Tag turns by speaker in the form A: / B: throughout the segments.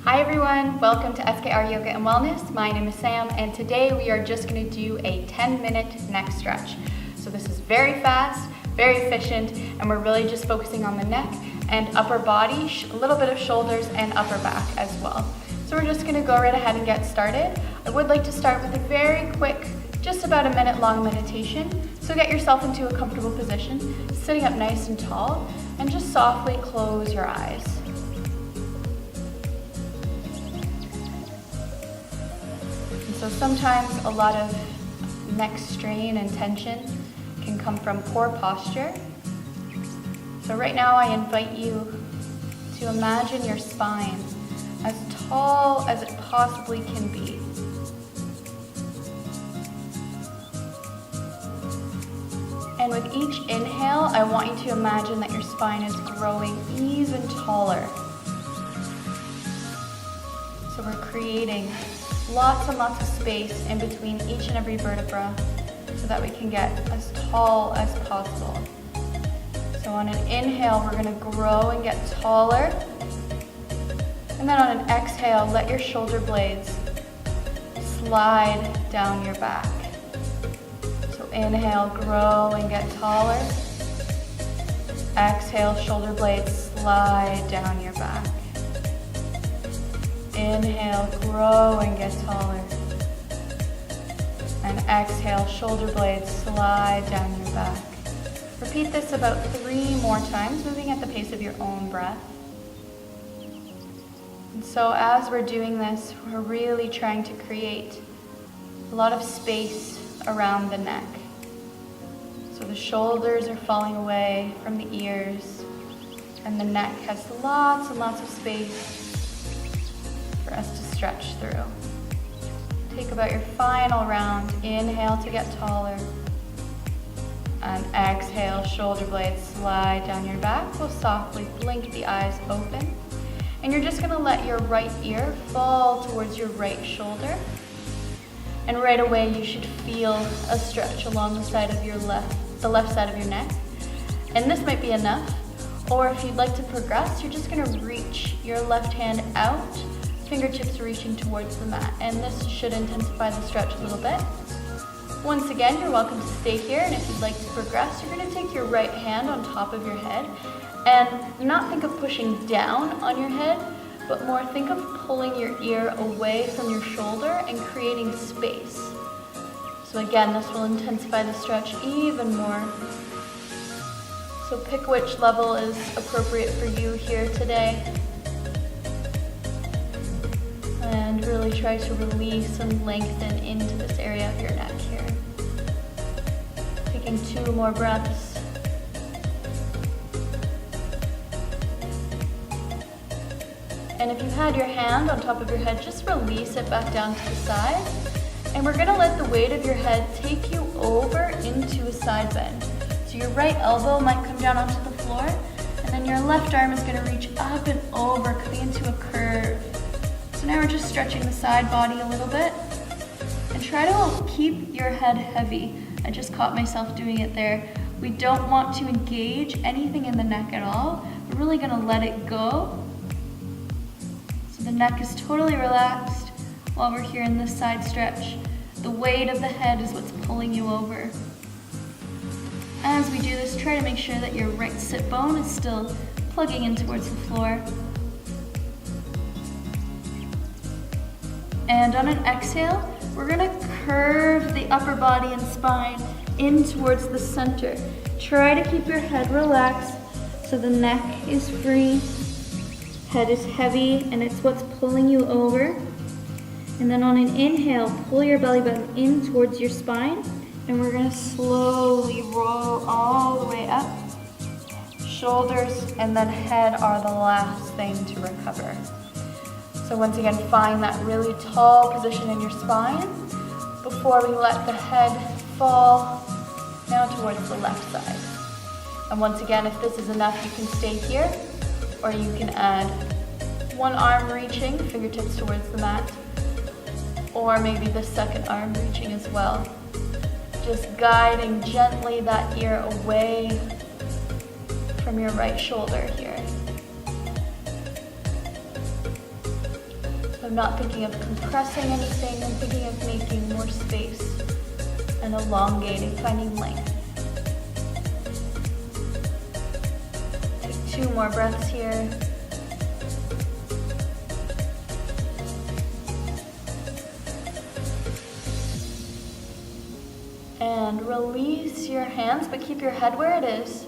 A: Hi everyone, welcome to SKR Yoga and Wellness. My name is Sam and today we are just going to do a 10-minute neck stretch. So this is very fast, very efficient, and we're really just focusing on the neck and upper body, a little bit of shoulders and upper back as well. So we're just going to go right ahead and get started. I would like to start with a very quick, just about a minute long meditation. So get yourself into a comfortable position, sitting up nice and tall, and just softly close your eyes. So sometimes a lot of neck strain and tension can come from poor posture. So right now I invite you to imagine your spine as tall as it possibly can be. And with each inhale, I want you to imagine that your spine is growing even taller. So we're creating lots and lots of space in between each and every vertebra so that we can get as tall as possible. So on an inhale, we're going to grow and get taller. And then on an exhale, let your shoulder blades slide down your back. So inhale, grow and get taller. Exhale, shoulder blades slide down your back. Inhale, grow and get taller. And exhale, shoulder blades slide down your back. Repeat this about 3 more times, moving at the pace of your own breath. And so as we're doing this, we're really trying to create a lot of space around the neck. So the shoulders are falling away from the ears, and the neck has lots and lots of space for us to stretch through. Take about your final round. Inhale to get taller. And exhale, shoulder blades slide down your back. We'll softly blink the eyes open. And you're just gonna let your right ear fall towards your right shoulder. And right away you should feel a stretch along the side of your the left side of your neck. And this might be enough. Or if you'd like to progress, you're just gonna reach your left hand out, fingertips reaching towards the mat, and this should intensify the stretch a little bit. Once again, you're welcome to stay here, and if you'd like to progress, you're going to take your right hand on top of your head and not think of pushing down on your head, but more think of pulling your ear away from your shoulder and creating space. So again, this will intensify the stretch even more. So pick which level is appropriate for you here today. And really try to release and lengthen into this area of your neck here. Taking 2 more breaths. And if you had your hand on top of your head, just release it back down to the side. And we're gonna let the weight of your head take you over into a side bend. So your right elbow might come down onto the floor, and then your left arm is gonna reach up and over, coming into a curve. So now we're just stretching the side body a little bit. And try to keep your head heavy. I just caught myself doing it there. We don't want to engage anything in the neck at all. We're really gonna let it go. So the neck is totally relaxed while we're here in this side stretch. The weight of the head is what's pulling you over. As we do this, try to make sure that your right sit bone is still plugging in towards the floor. And on an exhale, we're gonna curve the upper body and spine in towards the center. Try to keep your head relaxed so the neck is free, head is heavy, and it's what's pulling you over. And then on an inhale, pull your belly button in towards your spine, and we're gonna slowly roll all the way up. Shoulders and then head are the last thing to recover. So once again, find that really tall position in your spine before we let the head fall now towards the left side. And once again, if this is enough, you can stay here, or you can add 1 arm reaching, fingertips towards the mat, or maybe the second arm reaching as well. Just guiding gently that ear away from your right shoulder here. I'm not thinking of compressing anything, I'm thinking of making more space and elongating, finding length. Take 2 more breaths here. And release your hands, but keep your head where it is.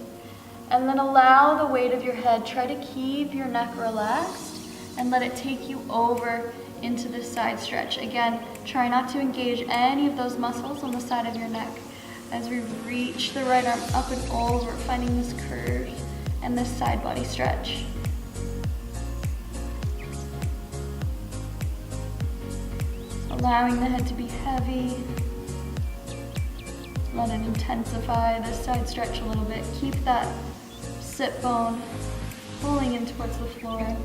A: And then allow the weight of your head. Try to keep your neck relaxed and let it take you over into the side stretch. Again, try not to engage any of those muscles on the side of your neck as we reach the right arm up and over, finding this curve and this side body stretch. Allowing the head to be heavy. Let it intensify this side stretch a little bit. Keep that sit bone pulling in towards the floor.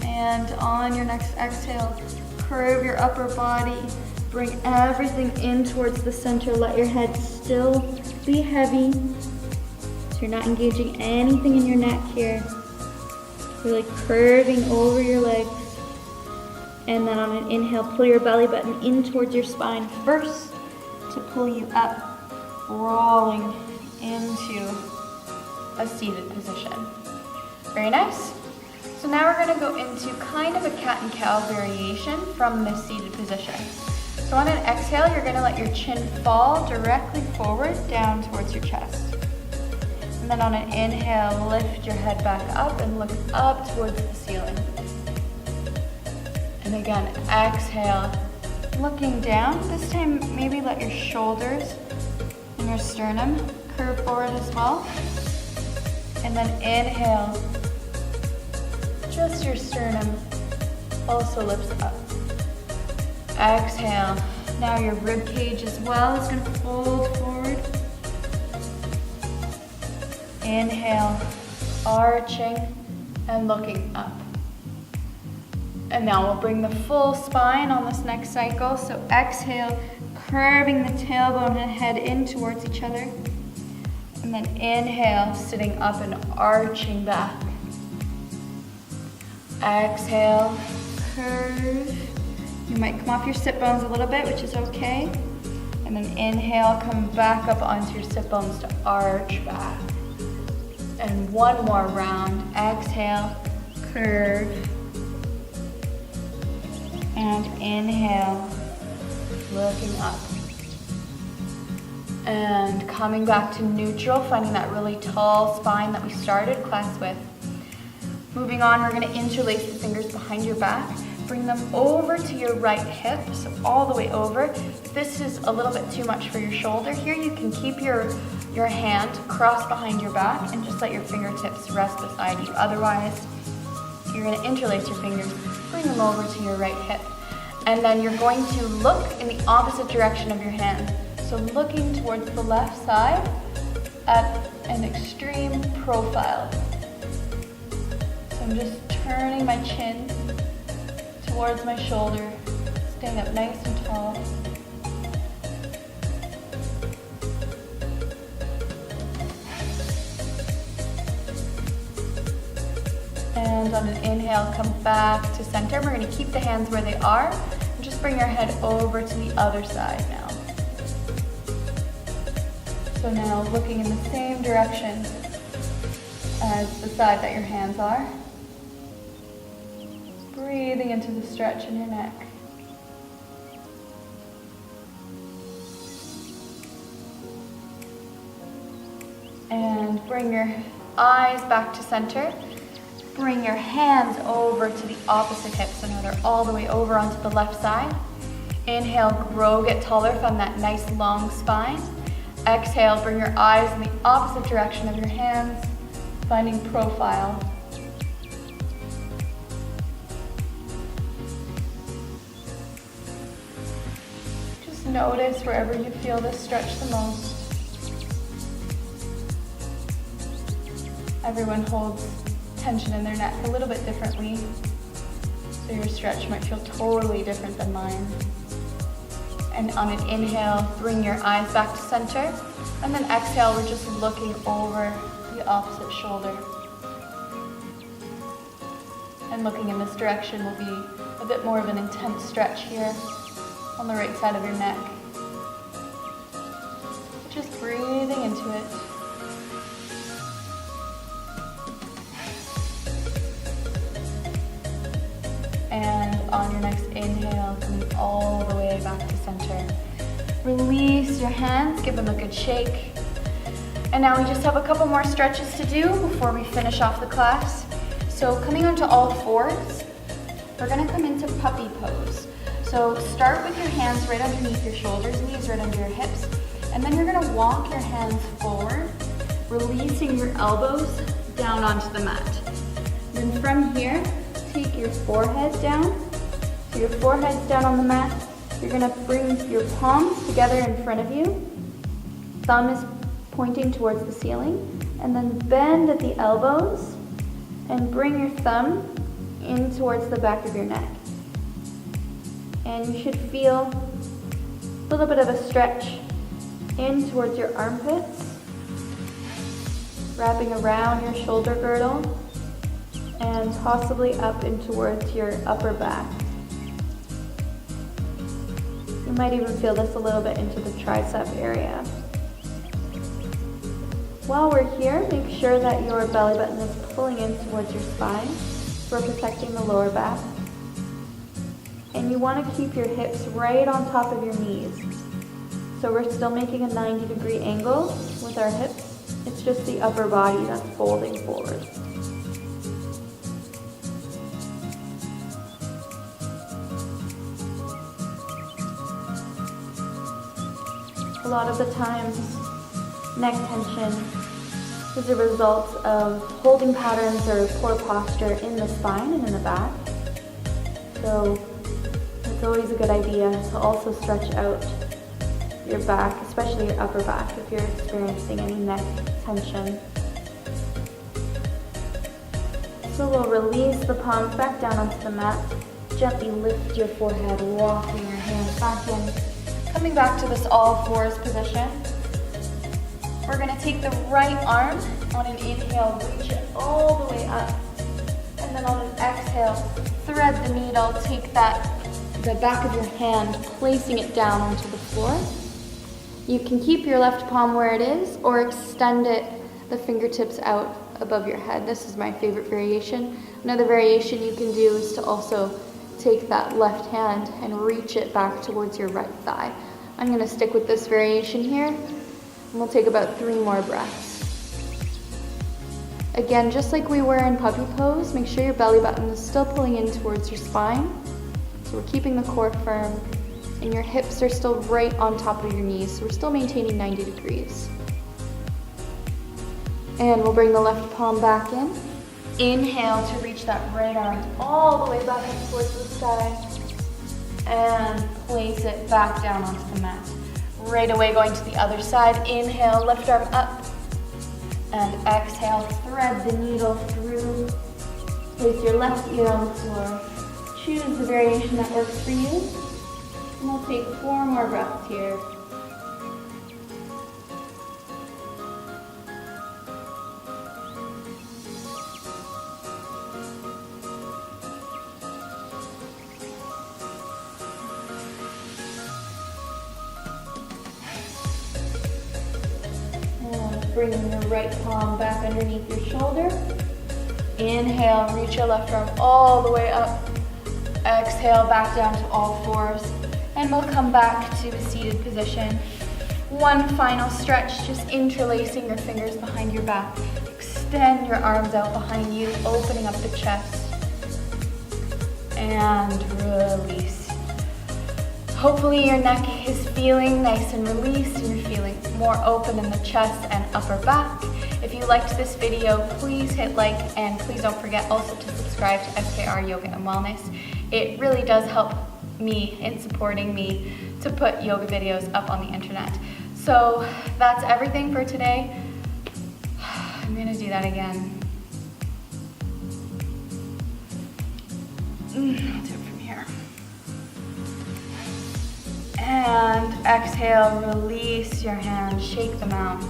A: And on your next exhale, curve your upper body. Bring everything in towards the center. Let your head still be heavy. So you're not engaging anything in your neck here. Really curving over your legs. And then on an inhale, pull your belly button in towards your spine first to pull you up, rolling into a seated position. Very nice. So now we're going to go into kind of a cat and cow variation from this seated position. So on an exhale, you're going to let your chin fall directly forward down towards your chest. And then on an inhale, lift your head back up and look up towards the ceiling. And again, exhale, looking down. This time, maybe let your shoulders and your sternum curve forward as well. And then inhale, just your sternum also lifts up. Exhale, now your rib cage as well is going to fold forward. Inhale, arching and looking up. And now we'll bring the full spine on this next cycle. So exhale, curving the tailbone and head in towards each other. And then inhale, sitting up and arching back. Exhale, curve. You might come off your sit bones a little bit, which is okay. And then inhale, come back up onto your sit bones to arch back. And one more round. Exhale, curve. And inhale, looking up. And coming back to neutral, finding that really tall spine that we started class with. Moving on, we're going to interlace the fingers behind your back. Bring them over to your right hip, so all the way over. If this is a little bit too much for your shoulder here, you can keep your hand crossed behind your back and just let your fingertips rest beside you. Otherwise, you're going to interlace your fingers, bring them over to your right hip. And then you're going to look in the opposite direction of your hand. So looking towards the left side at an extreme profile. So I'm just turning my chin towards my shoulder, staying up nice and tall. And on an inhale, come back to center. We're going to keep the hands where they are. And just bring your head over to the other side now. So now looking in the same direction as the side that your hands are. Breathing into the stretch in your neck. And bring your eyes back to center. Bring your hands over to the opposite hip, so now they're all the way over onto the left side. Inhale, grow, get taller, find that nice long spine. Exhale, bring your eyes in the opposite direction of your hands, finding profile. Just notice wherever you feel this stretch the most. Everyone holds tension in their neck a little bit differently, so your stretch might feel totally different than mine. And on an inhale, bring your eyes back to center, and then exhale, we're just looking over the opposite shoulder. And looking in this direction will be a bit more of an intense stretch here on the right side of your neck. Just breathing into it. And on your next inhale, coming all the way back to center. Release your hands, give them a good shake. And now we just have a couple more stretches to do before we finish off the class. So coming onto all fours, we're gonna come into puppy pose. So start with your hands right underneath your shoulders, knees right under your hips, and then you're gonna walk your hands forward, releasing your elbows down onto the mat. Then from here, take your forehead down. So your forehead's down on the mat. You're gonna bring your palms together in front of you. Thumb is pointing towards the ceiling, and then bend at the elbows and bring your thumb in towards the back of your neck. And you should feel a little bit of a stretch in towards your armpits, wrapping around your shoulder girdle, and possibly up in towards your upper back. You might even feel this a little bit into the tricep area. While we're here, make sure that your belly button is pulling in towards your spine. We're protecting the lower back. And you want to keep your hips right on top of your knees. So we're still making a 90-degree angle with our hips. It's just the upper body that's folding forward. A lot of the times, neck tension is a result of holding patterns or poor posture in the spine and in the back. So it's always a good idea to also stretch out your back, especially your upper back if you're experiencing any neck tension. So we'll release the palms back down onto the mat. Gently lift your forehead, walking your hands back in. Coming back to this all fours position. We're going to take the right arm on an inhale, reach it all the way up. And then on an exhale, thread the needle, take the back of your hand, placing it down onto the floor. You can keep your left palm where it is or extend it, the fingertips out above your head. This is my favorite variation. Another variation you can do is to also take that left hand and reach it back towards your right thigh. I'm going to stick with this variation here, and we'll take about 3 more breaths. Again, just like we were in puppy pose, make sure your belly button is still pulling in towards your spine. So we're keeping the core firm, and your hips are still right on top of your knees, so we're still maintaining 90 degrees. And we'll bring the left palm back in. Inhale to reach that right arm all the way back up towards the sky. And place it back down onto the mat. Right away going to the other side. Inhale, left arm up. And exhale, thread the needle through. Place your left ear on the floor. Choose the variation that works for you. And we'll take 4 more breaths here. Bringing your right palm back underneath your shoulder. Inhale, reach your left arm all the way up. Exhale, back down to all fours. And we'll come back to a seated position. One final stretch, just interlacing your fingers behind your back. Extend your arms out behind you, opening up the chest. And release. Hopefully your neck is feeling nice and released and you're feeling more open in the chest and upper back. If you liked this video, please hit like and please don't forget also to subscribe to SKR Yoga and Wellness. It really does help me in supporting me to put yoga videos up on the internet. So that's everything for today. I'm gonna do that again. I'll do it from here. And exhale, release your hands, shake them out.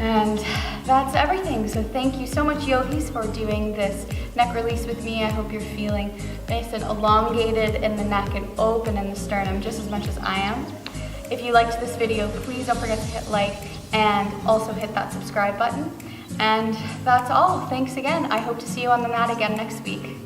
A: And that's everything. So thank you so much, yogis, for doing this neck release with me. I hope you're feeling nice and elongated in the neck and open in the sternum just as much as I am. If you liked this video, please don't forget to hit like and also hit that subscribe button. And that's all. Thanks again. I hope to see you on the mat again next week.